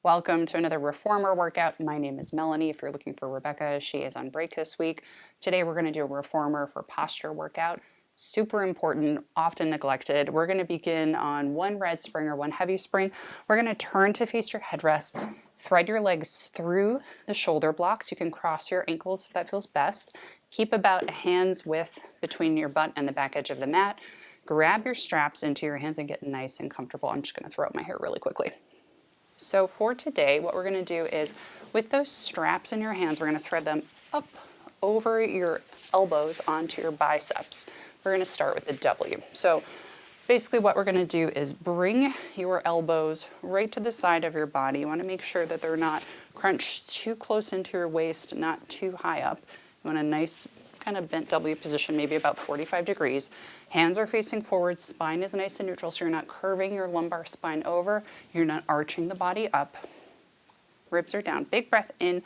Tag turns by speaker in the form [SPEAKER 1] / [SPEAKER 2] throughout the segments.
[SPEAKER 1] Welcome to another reformer workout. My name is Melanie. If you're looking for Rebecca, she is on break this week. Today we're going to do a reformer for posture workout. Super important, often neglected. We're going to begin on one red spring or one heavy spring. We're going to turn to face your headrest, thread your legs through the shoulder blocks. You can cross your ankles if that feels best. Keep about a hand's width between your butt and the back edge of the mat. Grab your straps into your hands and get nice and comfortable. I'm just going to throw up my hair really quickly. So for today, what we're going to do is with those straps in your hands, we're going to thread them up over your elbows onto your biceps. We're going to start with the W. So basically what we're going to do is bring your elbows right to the side of your body. You want to make sure that they're not crunched too close into your waist, not too high up. You want a nice kind of bent W position, maybe about 45 degrees. Hands are facing forward, spine is nice and neutral, so you're not curving your lumbar spine over, you're not arching the body up. Ribs are down. Big breath in.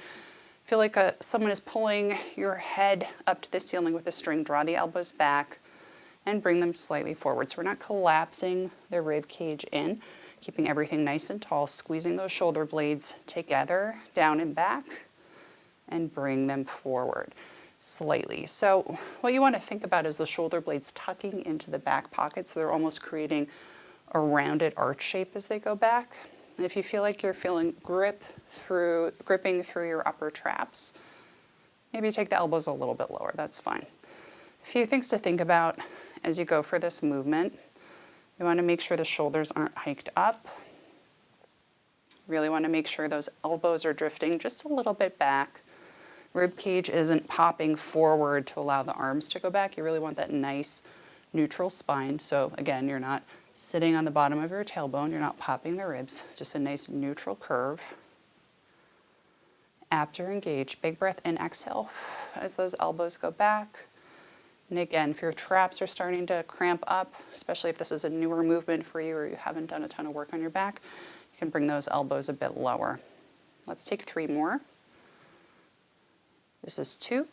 [SPEAKER 1] Feel like someone is pulling your head up to the ceiling with a string. Draw the elbows back and bring them slightly forward. So we're not collapsing the rib cage in, keeping everything nice and tall, squeezing those shoulder blades together, down and back, and bring them forward slightly. So what you want to think about is the shoulder blades tucking into the back pocket, so they're almost creating a rounded arch shape as they go back. And if you feel like you're feeling gripping through your upper traps, maybe take the elbows a little bit lower. That's fine. A few things to think about as you go for this movement. You want to make sure the shoulders aren't hiked up. Really want to make sure those elbows are drifting just a little bit back. Rib cage isn't popping forward to allow the arms to go back. You really want that nice neutral spine. So again, you're not sitting on the bottom of your tailbone. You're not popping the ribs. Just a nice neutral curve. Abs engage. Big breath in, exhale as those elbows go back. And again, if your traps are starting to cramp up, especially if this is a newer movement for you or you haven't done a ton of work on your back, you can bring those elbows a bit lower. Let's take 3 more. This is 2.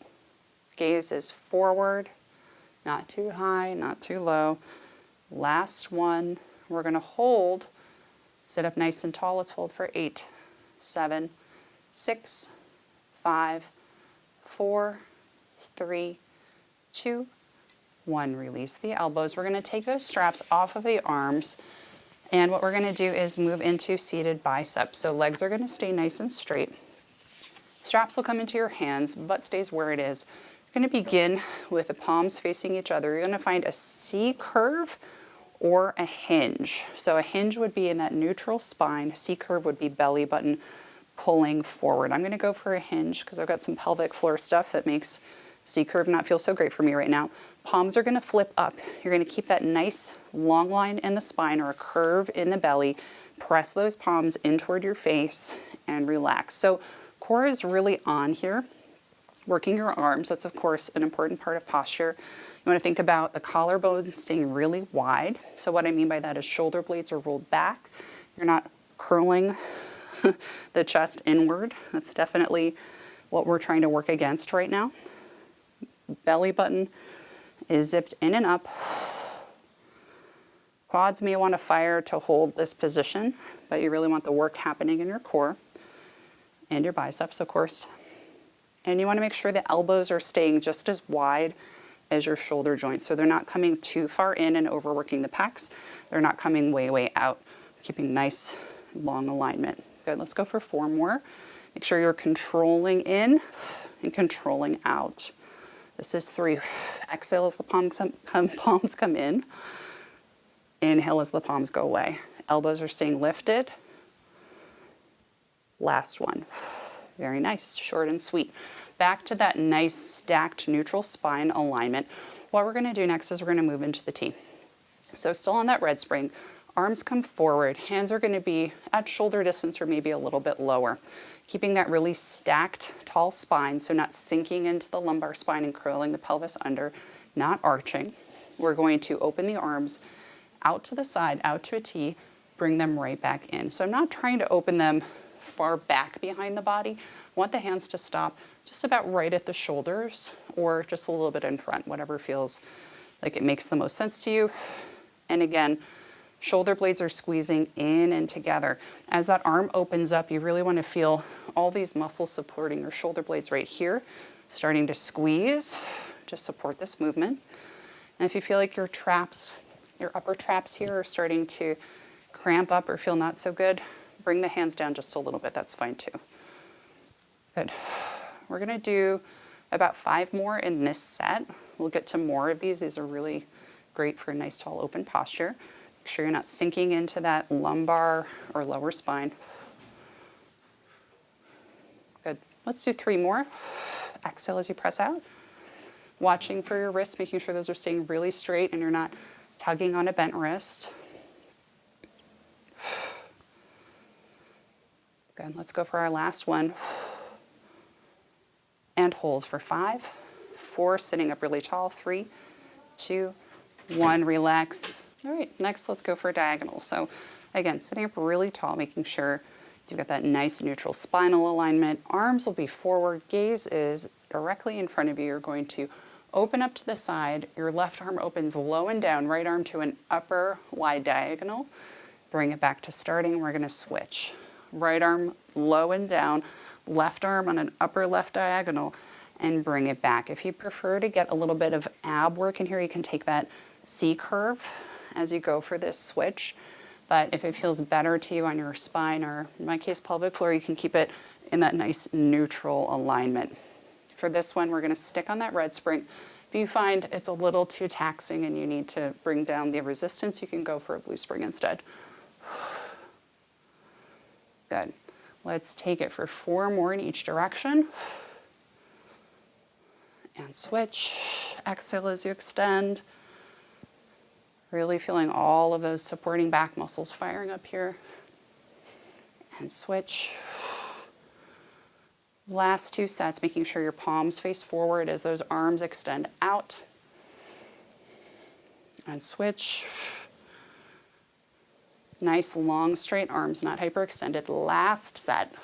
[SPEAKER 1] Gaze is forward, not too high, not too low. Last one. We're going to hold. Sit up nice and tall. Let's hold for 8, 7, 6, 5, 4, 3, 2, 1. Release the elbows. We're going to take those straps off of the arms. And what we're going to do is move into seated biceps. So legs are going to stay nice and straight. Straps will come into your hands, butt stays where it is. You're going to begin with the palms facing each other. You're going to find a C curve or a hinge. So a hinge would be in that neutral spine. A C curve would be belly button pulling forward. I'm going to go for a hinge because I've got some pelvic floor stuff that makes C curve not feel so great for me right now. Palms are going to flip up. You're going to keep that nice long line in the spine or a curve in the belly. Press those palms in toward your face and relax. So core is really on here. Working your arms, that's of course an important part of posture. You want to think about the collarbones staying really wide. So what I mean by that is shoulder blades are rolled back. You're not curling the chest inward. That's definitely what we're trying to work against right now. Belly button is zipped in and up. Quads may want to fire to hold this position, but you really want the work happening in your core and your biceps, of course. And you want to make sure the elbows are staying just as wide as your shoulder joints. So they're not coming too far in and overworking the pecs. They're not coming way, way out. Keeping nice, long alignment. Good, let's go for 4 more. Make sure you're controlling in and controlling out. This is 3. Exhale as the palms come in. Inhale as the palms go away. Elbows are staying lifted. Last one. Very nice, short and sweet. Back to that nice stacked neutral spine alignment. What we're going to do next is we're going to move into the T. So still on that red spring, arms come forward, hands are going to be at shoulder distance or maybe a little bit lower. Keeping that really stacked tall spine, so not sinking into the lumbar spine and curling the pelvis under, not arching. We're going to open the arms out to the side, out to a T, bring them right back in. So I'm not trying to open them far back behind the body. I want the hands to stop just about right at the shoulders or just a little bit in front, whatever feels like it makes the most sense to you. And again, Shoulder blades are squeezing in and together. As that arm opens up, you really want to feel all these muscles supporting your shoulder blades right here, starting to squeeze to support this movement. And if you feel like your traps, your upper traps here are starting to cramp up or feel not so good, bring the hands down just a little bit. That's fine too. Good. We're going to do about 5 more in this set. We'll get to more of these. These are really great for a nice tall open posture. Make sure you're not sinking into that lumbar or lower spine. Good. Let's do 3 more. Exhale as you press out. Watching for your wrists, making sure those are staying really straight and you're not tugging on a bent wrist. Good. Let's go for our last one. And hold for 5, 4, sitting up really tall, 3, 2, 1, relax. All right, next let's go for diagonals. So again, sitting up really tall, making sure you've got that nice neutral spinal alignment. Arms will be forward, gaze is directly in front of you. You're going to open up to the side. Your left arm opens low and down, right arm to an upper wide diagonal. Bring it back to starting. We're going to switch. Right arm low and down, left arm on an upper left diagonal, and bring it back. If you prefer to get a little bit of ab work in here, you can take that C curve as you go for this switch. But if it feels better to you on your spine, or in my case pelvic floor, you can keep it in that nice neutral alignment. For this one, we're going to stick on that red spring. If you find it's a little too taxing and you need to bring down the resistance, you can go for a blue spring instead. Good. Let's take it for 4 more in each direction. And switch. Exhale as you extend. Really feeling all of those supporting back muscles firing up here. And switch. Last 2 sets, making sure your palms face forward as those arms extend out. And switch. Nice long straight arms, not hyperextended. Last set.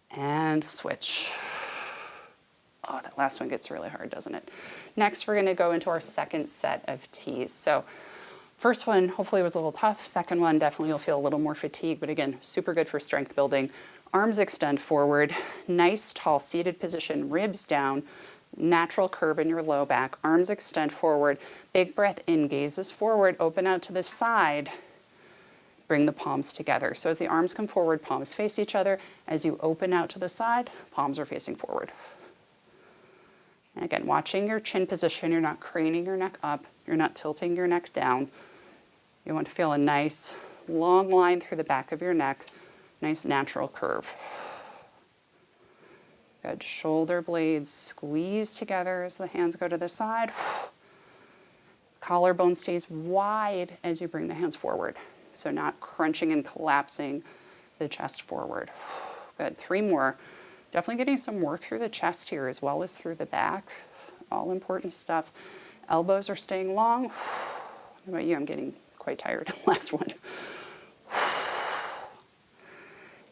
[SPEAKER 1] And switch. Oh, that last one gets really hard, doesn't it? Next, we're going to go into our second set of T's. So first one hopefully was a little tough. Second one, definitely you'll feel a little more fatigue, but again, super good for strength building. Arms extend forward. Nice tall seated position, ribs down. Natural curve in your low back. Arms extend forward. Big breath in, gazes forward. Open out to the side. Bring the palms together. So as the arms come forward, palms face each other. As you open out to the side, palms are facing forward. And again, watching your chin position. You're not craning your neck up. You're not tilting your neck down. You want to feel a nice long line through the back of your neck. Nice natural curve. Good. Shoulder blades squeeze together as the hands go to the side. Collarbone stays wide as you bring the hands forward. So not crunching and collapsing the chest forward. Good. 3 more. Definitely getting some work through the chest here as well as through the back. All important stuff. Elbows are staying long. What about you? I'm getting quite tired. Last one.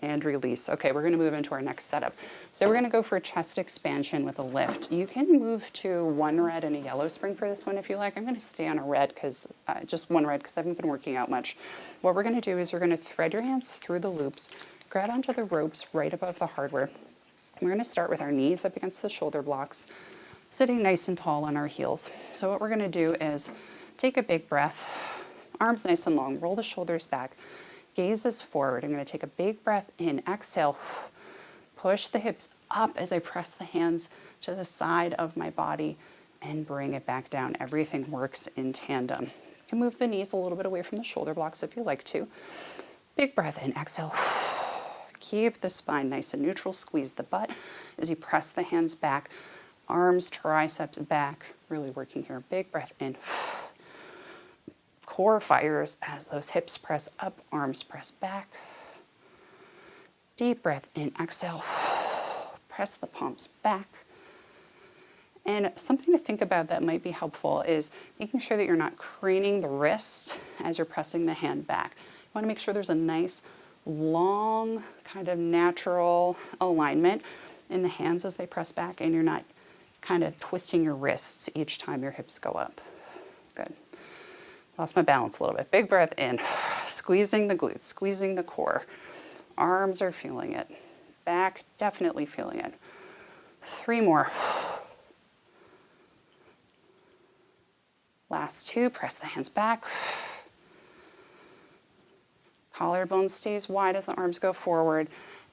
[SPEAKER 1] And release. Okay, we're going to move into our next setup. So we're going to go for a chest expansion with a lift. You can move to 1 red and a yellow spring for this one if you like. I'm going to stay on a red because just 1 red because I haven't been working out much. What we're going to do is we're going to thread your hands through the loops, grab onto the ropes right above the hardware. We're going to start with our knees up against the shoulder blocks, sitting nice and tall on our heels. So what we're going to do is take a big breath, arms nice and long, roll the shoulders back. Gazes forward. I'm going to take a big breath in. Exhale. Push the hips up as I press the hands to the side of my body and bring it back down. Everything works in tandem. You can move the knees a little bit away from the shoulder blocks if you like to. Big breath in. Exhale. Keep the spine nice and neutral. Squeeze the butt as you press the hands back. Arms, triceps back. Really working here. Big breath in. Core fires as those hips press up, arms press back. Deep breath in, exhale. Press the palms back. And something to think about that might be helpful is making sure that you're not craning the wrists as you're pressing the hand back. You want to make sure there's a nice, long, kind of natural alignment in the hands as they press back, and you're not kind of twisting your wrists each time your hips go up. Good. Lost my balance a little bit. Big breath in, squeezing the glutes, squeezing the core. Arms are feeling it. Back, definitely feeling it. 3 more. Last 2, press the hands back. Collarbone stays wide as the arms go forward.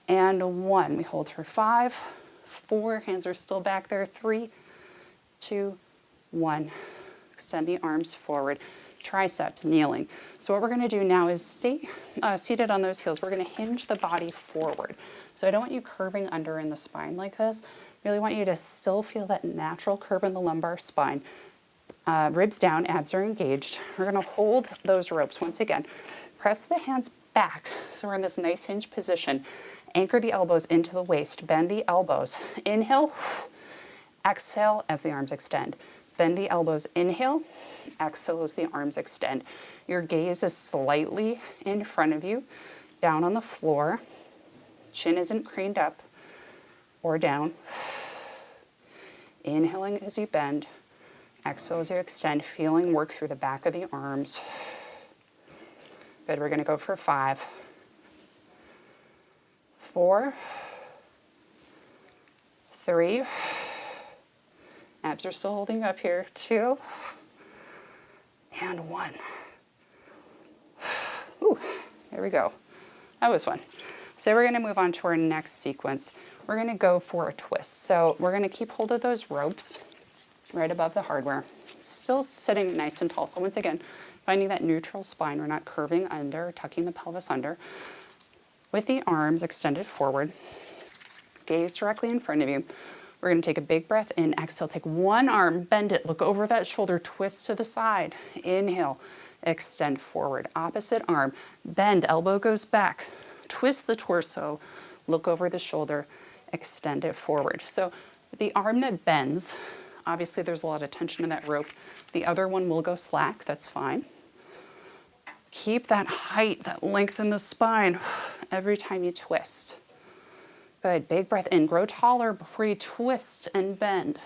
[SPEAKER 1] And 1, we hold for 5, 4, hands are still back there. 3, 2, 1. Extend the arms forward. Triceps, kneeling. So what we're going to do now is stay seated on those heels. We're going to hinge the body forward. So I don't want you curving under in the spine like this. Really want you to still feel that natural curve in the lumbar spine. Ribs down, abs are engaged. We're going to hold those ropes once again. Press the hands back so we're in this nice hinge position. Anchor the elbows into the waist. Bend the elbows. Inhale. Exhale as the arms extend. Bend the elbows, inhale, exhale as the arms extend. Your gaze is slightly in front of you, down on the floor. Chin isn't craned up or down. Inhaling as you bend, exhale as you extend, feeling work through the back of the arms. Good, we're gonna go for 5, 4, 3, abs are still holding up here. 2 and 1. Ooh, there we go. That was fun. So we're going to move on to our next sequence. We're going to go for a twist. So we're going to keep hold of those ropes right above the hardware. Still sitting nice and tall. So once again, finding that neutral spine. We're not curving under, tucking the pelvis under. With the arms extended forward, gaze directly in front of you. We're going to take a big breath in, exhale, take one arm, bend it, look over that shoulder, twist to the side. Inhale, extend forward. Opposite arm, bend, elbow goes back. Twist the torso, look over the shoulder, extend it forward. So the arm that bends, obviously there's a lot of tension in that rope. The other one will go slack, that's fine. Keep that height, that length in the spine every time you twist. Good, big breath in. Grow taller before you twist and bend.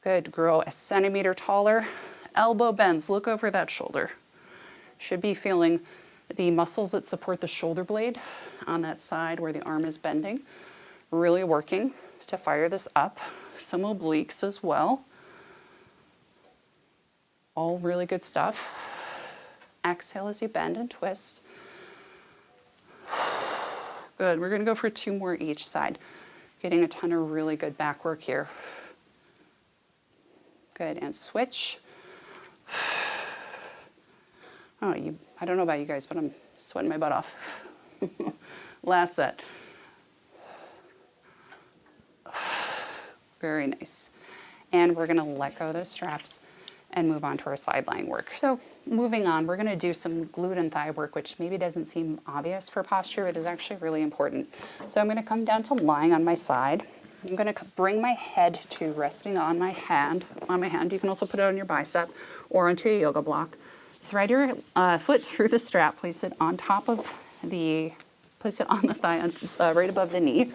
[SPEAKER 1] Good, grow a centimeter taller. Elbow bends, look over that shoulder. Should be feeling the muscles that support the shoulder blade on that side where the arm is bending. Really working to fire this up. Some obliques as well. All really good stuff. Exhale as you bend and twist. Good, we're gonna go for 2 more each side. Getting a ton of really good back work here. Good, and switch. Oh, I don't know about you guys, but I'm sweating my butt off. Last set. Very nice. And we're gonna let go of those straps and move on to our side lying work. So moving on, we're gonna do some glute and thigh work, which maybe doesn't seem obvious for posture, but is actually really important. So I'm gonna come down to lying on my side. I'm gonna bring my head to resting on my hand. You can also put it on your bicep or onto a yoga block. Thread your foot through the strap, place it on the thigh, right above the knee.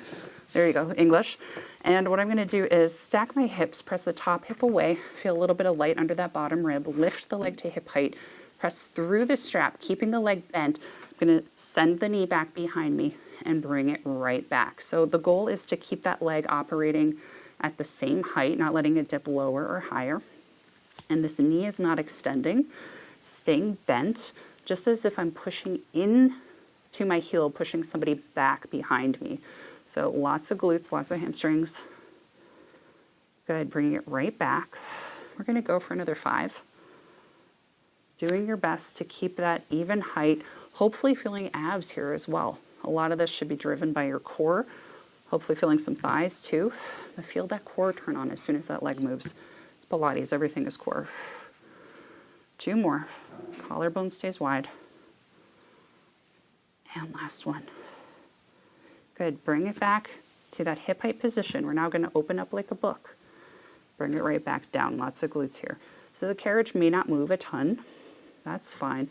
[SPEAKER 1] There you go, English. And what I'm going to do is stack my hips, press the top hip away, feel a little bit of light under that bottom rib, lift the leg to hip height, press through the strap, keeping the leg bent. I'm going to send the knee back behind me and bring it right back. So the goal is to keep that leg operating at the same height, not letting it dip lower or higher. And this knee is not extending, staying bent, just as if I'm pushing in to my heel, pushing somebody back behind me. So lots of glutes, lots of hamstrings. Good, bringing it right back. We're gonna go for another 5. Doing your best to keep that even height, hopefully feeling abs here as well. A lot of this should be driven by your core, hopefully feeling some thighs too. But feel that core turn on as soon as that leg moves. It's Pilates, everything is core. 2 more, collarbone stays wide. And last one. Good, bring it back to that hip height position. We're now gonna open up like a book. Bring it right back down, lots of glutes here. So the carriage may not move a ton, that's fine.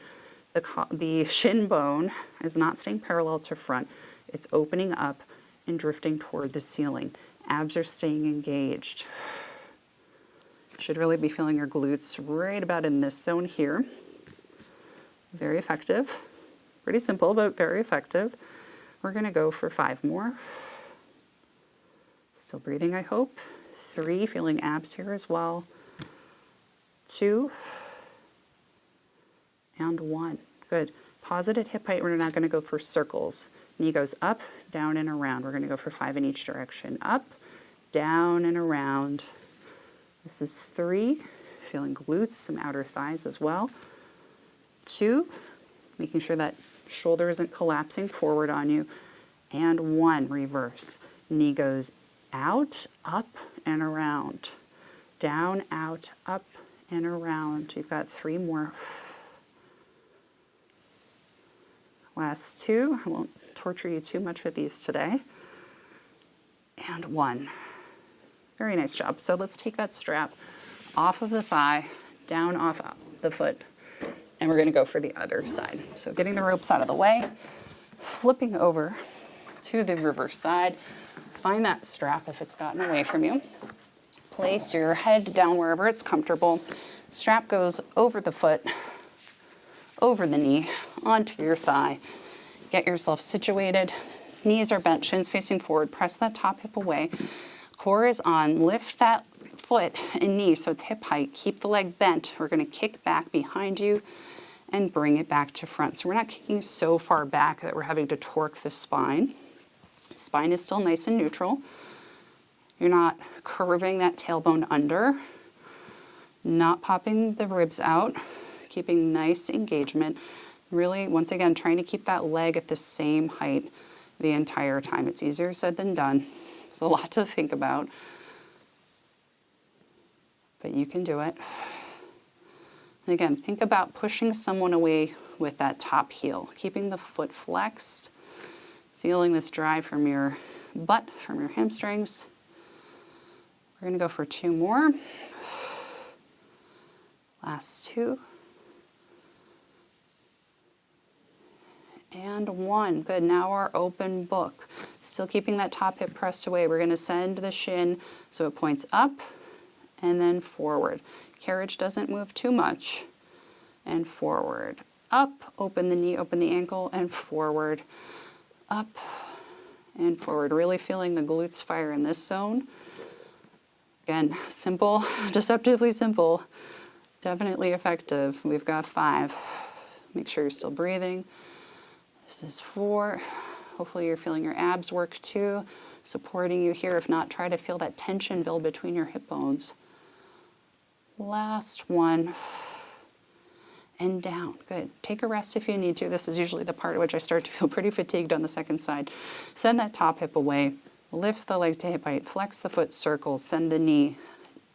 [SPEAKER 1] The shin bone is not staying parallel to front. It's opening up and drifting toward the ceiling. Abs are staying engaged. Should really be feeling your glutes right about in this zone here. Very effective. Pretty simple, but very effective. We're going to go for 5 more. Still breathing, I hope. 3, feeling abs here as well. 2, and 1. Good. Pause it at hip height. We're not going to go for circles. Knee goes up, down, and around. We're going to go for 5 in each direction. Up, down, and around. This is 3, feeling glutes, some outer thighs as well. 2, making sure that shoulder isn't collapsing forward on you. And 1, reverse. Knee goes out, up, and around. Down, out, up, and around. You've got 3 more. Last 2. I won't torture you too much with these today. And 1. Very nice job. So let's take that strap off of the thigh, down off the foot, and we're going to go for the other side. So getting the ropes out of the way, flipping over to the reverse side. Find that strap if it's gotten away from you. Place your head down wherever it's comfortable. Strap goes over the foot, over the knee, onto your thigh. Get yourself situated. Knees are bent, shins facing forward. Press that top hip away. Core is on. Lift that foot and knee so it's hip height. Keep the leg bent. We're going to kick back behind you and bring it back to front. So we're not kicking so far back that we're having to torque the spine. Spine is still nice and neutral. You're not curving that tailbone under, not popping the ribs out, keeping nice engagement. Really, once again, trying to keep that leg at the same height the entire time. It's easier said than done. It's a lot to think about, but you can do it. And again, think about pushing someone away with that top heel, keeping the foot flexed, feeling this drive from your butt, from your hamstrings. We're going to go for 2 more. Last 2. And 1. Good. Now our open book. Still keeping that top hip pressed away. We're going to send the shin so it points up and then forward. Carriage doesn't move too much. And forward. Up. Open the knee, open the ankle, and forward. Up and forward. Really feeling the glutes fire in this zone. Again, simple, deceptively simple. Definitely effective. We've got 5. Make sure you're still breathing. This is 4. Hopefully you're feeling your abs work too, supporting you here. If not, try to feel that tension build between your hip bones. Last 1. And down. Good. Take a rest if you need to. This is usually the part at which I start to feel pretty fatigued on the second side. Send that top hip away. Lift the leg to hip height. Flex the foot, circle. Send the knee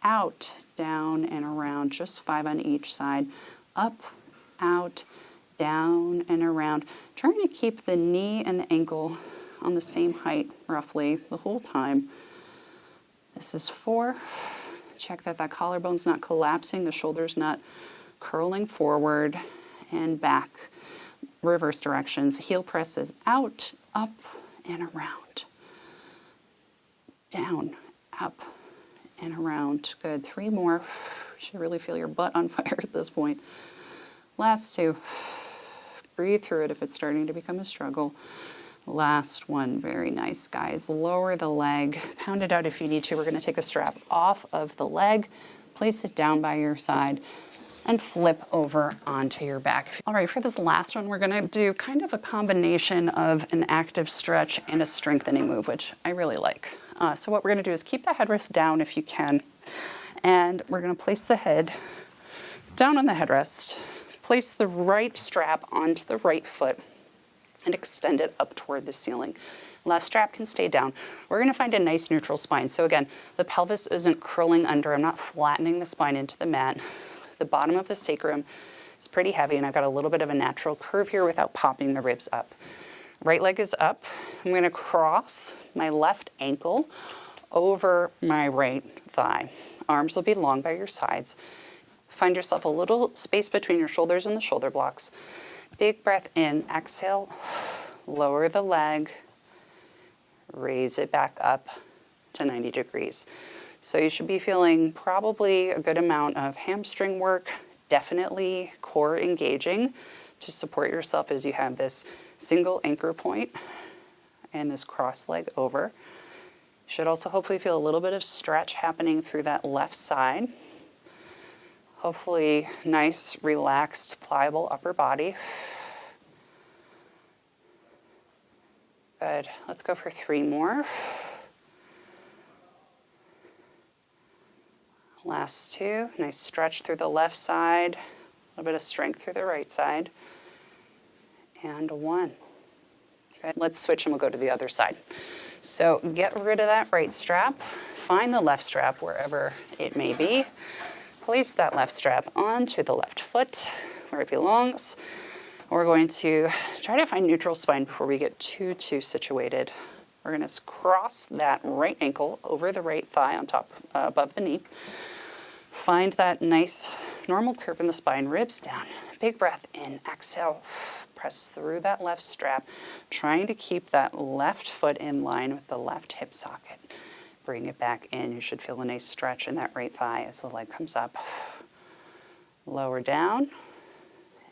[SPEAKER 1] out, down, and around. Just 5 on each side. Up, out, down, and around. Trying to keep the knee and the ankle on the same height, roughly, the whole time. This is 4. Check that that collarbone's not collapsing, the shoulder's not curling forward and back. Reverse directions. Heel presses out, up, and around. Down, up, and around. Good. 3 more. You should really feel your butt on fire at this point. Last 2. Breathe through it if it's starting to become a struggle. Last 1. Very nice, guys. Lower the leg. Pound it out if you need to. We're going to take a strap off of the leg, place it down by your side, and flip over onto your back. All right, for this last one, we're going to do kind of a combination of an active stretch and a strengthening move, which I really like. So what we're going to do is keep the headrest down if you can, and we're going to place the head down on the headrest, place the right strap onto the right foot, and extend it up toward the ceiling. Left strap can stay down. We're going to find a nice neutral spine. So again, the pelvis isn't curling under. I'm not flattening the spine into the mat. The bottom of the sacrum is pretty heavy, and I've got a little bit of a natural curve here without popping the ribs up. Right leg is up. I'm going to cross my left ankle over my right thigh. Arms will be long by your sides. Find yourself a little space between your shoulders and the shoulder blocks. Big breath in, exhale, lower the leg, raise it back up to 90 degrees. So you should be feeling probably a good amount of hamstring work, definitely core engaging to support yourself as you have this single anchor point and this cross leg over. You should also hopefully feel a little bit of stretch happening through that left side. Hopefully nice, relaxed, pliable upper body. Good. Let's go for 3 more. Last 2. Nice stretch through the left side. A little bit of strength through the right side. And 1. Good. Let's switch and we'll go to the other side. So get rid of that right strap. Find the left strap wherever it may be. Place that left strap onto the left foot where it belongs. We're going to try to find neutral spine before we get too situated. We're going to cross that right ankle over the right thigh on top, above the knee. Find that nice normal curve in the spine, ribs down. Big breath in, exhale. Press through that left strap, trying to keep that left foot in line with the left hip socket. Bring it back in. You should feel a nice stretch in that right thigh as the leg comes up. Lower down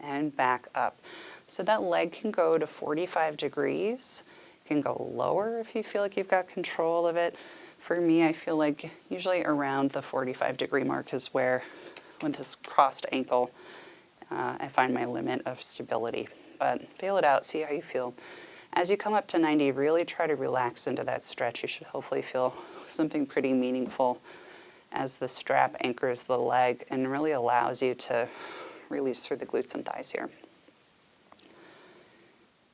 [SPEAKER 1] and back up. So that leg can go to 45 degrees. It can go lower if you feel like you've got control of it. For me, I feel like usually around the 45-degree mark is where, with this crossed ankle, I find my limit of stability. But feel it out, see how you feel. As you come up to 90, really try to relax into that stretch. You should hopefully feel something pretty meaningful as the strap anchors the leg and really allows you to release through the glutes and thighs here.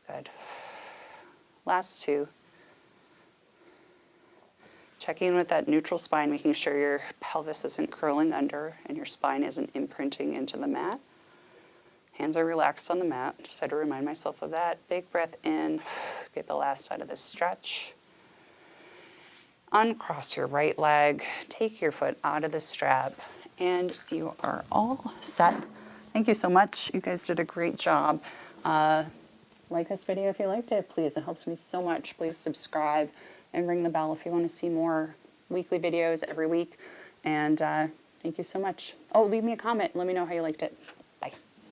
[SPEAKER 1] Good. Last 2. Checking in with that neutral spine, making sure your pelvis isn't curling under and your spine isn't imprinting into the mat. Hands are relaxed on the mat. Just had to remind myself of that. Big breath in. Get the last side of this stretch. Uncross your right leg. Take your foot out of the strap. And you are all set. Thank you so much. You guys did a great job. Like this video if you liked it, please. It helps me so much. Please subscribe and ring the bell if you want to see more weekly videos every week. And thank you so much. Oh, leave me a comment. Let me know how you liked it.